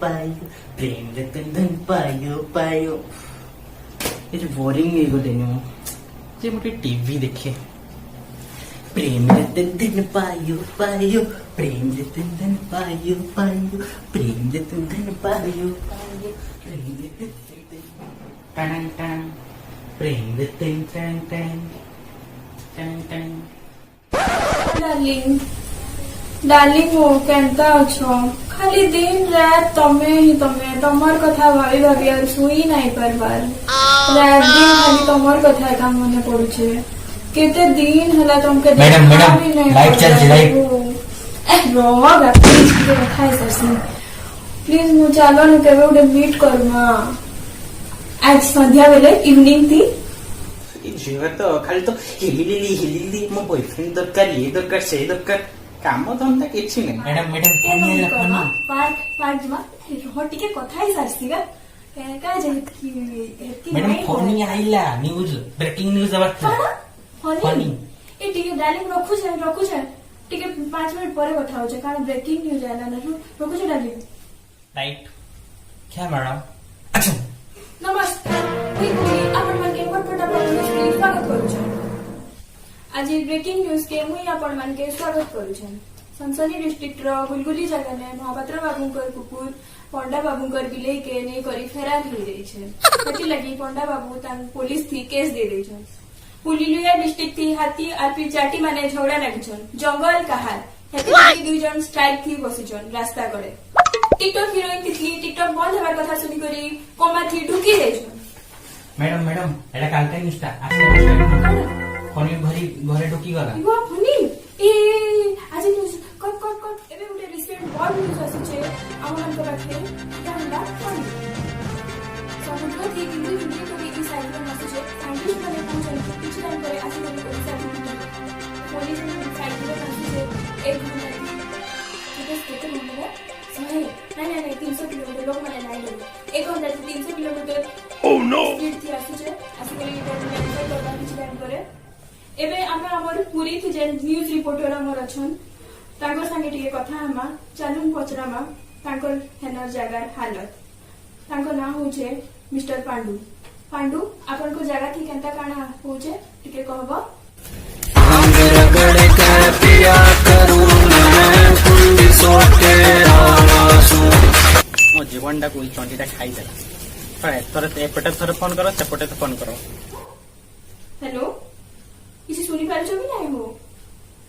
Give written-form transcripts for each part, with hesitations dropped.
पायो प्रेम रतन धन पायो पायो ये जो बोरिंग है गोटे नु जे मोटे टीवी देखे प्रेम रतन धन पायो पायो प्रेम रतन धन पायो पायो प्रेम रतन धन पायो पायो प्रेम रतन टन टन प्रेम रतन टन टन टन टन डार्लिंग डार्लिंग हो केनता अछो खाली दिन रात तमे ही तमे तमर कथा भाभी भाभी और सुई नहीं परबार रात दिन खाली तमर कथा काम मने पड़ुछे केते दिन हला तुमके मैडम लाइट चल लाइट रोवा प्लीज के रखा है सर प्लीज मु चलो न केबे उडे मीट करमा आज संध्या बेले इवनिंग थी झिवा तो खाली तो हिलिली मो बॉयफ्रेंड दरकार ये दरकार से दरकार काम धंदा किछि नहीं मैडम पार्क पार्क जमा हो टिके कथा ही सरसीगा का जे की मैडम फोन नहीं आइला न्यूज ब्रेकिंग न्यूज अब फनी ए टिके डार्लिंग रखु छे टिके 5 मिनट परे कथा हो छे कारण ब्रेकिंग न्यूज आला ना रखु छे डार्लिंग राइट क्या मैडम अच्छा नमस्कार आपण मन के पटपटा न्यूज के स्वागत करू छे आज ब्रेकिंग न्यूज के मुई आपण मन के स्वागत करू छे संसदी डिस्ट्रिक्ट रो गुलगुली जगह ने महापात्र बाबूकर कुकुर पंडा बाबूकर बिले के नै करी फेरार हो रही छे एति लगी पंडा बाबू तान पुलिस थी केस दे दे छे पुलिलिया डिस्ट्रिक्ट थी हाथी आरपी जाटी माने झगड़ा लागि छन जंगल कहार हेति लगी दुई जन स्ट्राइक थी बसी छन रास्ता गडे टिकटॉक हीरोइन तितली टिकटॉक बंद हेबार कथा सुनी करी कोमा थी ढुकी दे छन मैडम एटा कालका न्यूज़ आसे फनी भरी घरे ढुकी गला इगो फनी ए आज न्यूज कट एबे उटे रिसेंट बॉल न्यूज आसी छे हमन को रखे जानला फनी समुद्र थी हिंदी को ई साइड में आसी छे साइंटिस्ट माने पूछन कुछ टाइम करे आसी को साइड पुलिस साइड में आसी छे 1 मिनट कितने स्टेशन में नहीं 300 किलोमीटर लोग माने नहीं लोग 100 से 300 किलोमीटर ओह नो स्पीड थी आसी छे आसी को लैंडफॉल करबा कुछ टाइम करे एबे हमर पूरी थी जे न्यूज रिपोर्टर हमर अछन तांकर संगे टिके कथा हमा चालुन पचरामा तांकर हेनर जगार हालत तांकर नाम होचे मिस्टर पांडू पांडू आपन को जगह थी केनता काना होचे टिके कहबो अंग रगड़ के पिया करूं मैं कुंडी सोटे आवासु मो जीवनटा को चंडीटा खाई देला पर एपटे थोर फोन करो सेपटे तो फोन करो हेलो किसी सुनी पार जो भी नहीं हो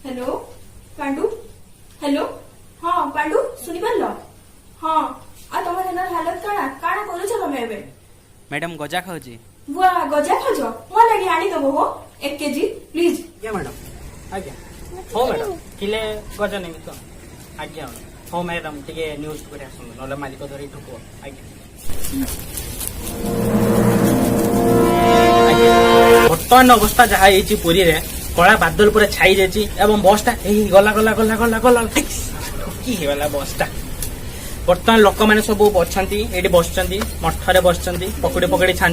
हेलो पांडू हेलो हाँ पांडू सुनी पारलो हाँ आ तमर हेनर हालत काना काना करू छ तमे एबे मैडम गजा खाऊची बुआ गजा खाजो मो लागि आनी दबो हो 1 केजी प्लीज या मैडम आज्ञा हो मैडम किले गजा नहीं तो आज्ञा हो मैडम टिके न्यूज करे सुन नले मालिक धरी ठुको आज्ञा बर्तमान अवस्था जहाँ ये पुरी रे कला बादल पूरा छाई जाइए एवं बसटा गला गला गला गला गला ठुकी गला बसटा बर्तमान लोक मैंने सब अच्छा ये बस मठरे बस पकड़ी पकड़ी छान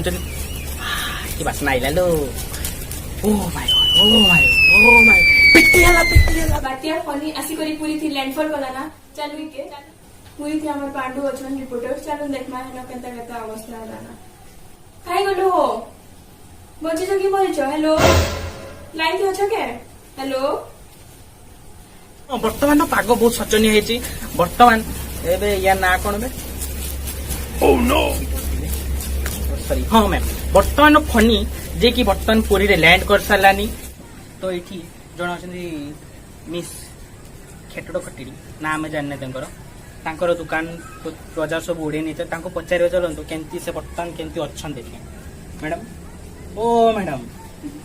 बासना आइला लो ओ माय बातिया फनी आसी करी पूरी थी लैंडफॉल वाला ना चलू के पूरी थी हमर पांडू अछन रिपोर्टर चलो देखमा हेनो केनता केनता अवस्था होला ना काई गलो हो बच्चे जो की बोलछो हेलो लाइन थी अछ के हेलो बर्तमान पाग बहुत शोचनीय है बर्तमान एबे या ना कोन बे ओह नो सॉरी हां मैम बर्तमान फनी जे की बर्तमान पुरी रे लैंड कर सालानी तो एठी जण अछन मिस खेटडो खटिड़ी ना हम जानने तांकर दुकान बाजार सब उड़े नहीं तांको पचार चलतु केमती से बर्तमान केमती अच्छन देखिए मैडम ओ मैडम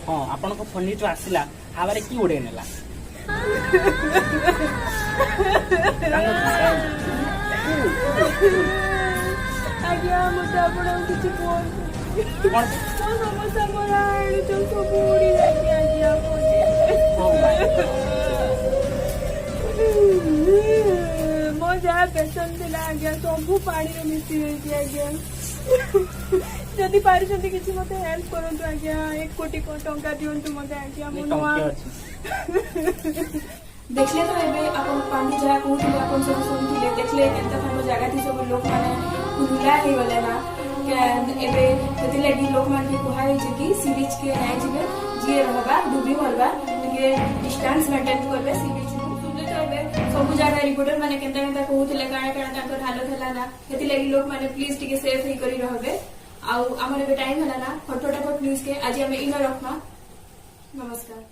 हाँ आपण को फनी जो आसला हावारे की उड़े नेला आज्ञा मते आपण किछि कोन समस्या मोरा जो सब उड़ी जाई आज्ञा मो जा पेशेंट दिला आज्ञा सब पानी रे मिसी रही आज्ञा जदि पारिछन्ति किछि मते हेल्प करंतु आज्ञा 1 कोटी टंका दियंतु मते आज्ञा मो देखले तो एबे अपन पानी जहाँ कहूଥିଲେ अपन सब सुनथिले देखले केनता थानो जगह थी सब लोक माने खुला हे गले ना एबे सेति लगी लोक मान के कुहा है कि सी बीच के नाय जिबे जे रहबा डूबी मरबा के डिस्टेंस मेंटेन करबे सी बीच सुनले तो एबे सब जगह रिपोर्टर माने केनता केनता कहूଥିଲେ काଣା काଣା ताकर हालत हला ना सेति लगी लोक माने प्लीज टिके सेफ ही करी रहबे आउ हमर एबे टाइम हला ना फटाफट न्यूज के आज हमें इनो रखमा नमस्कार।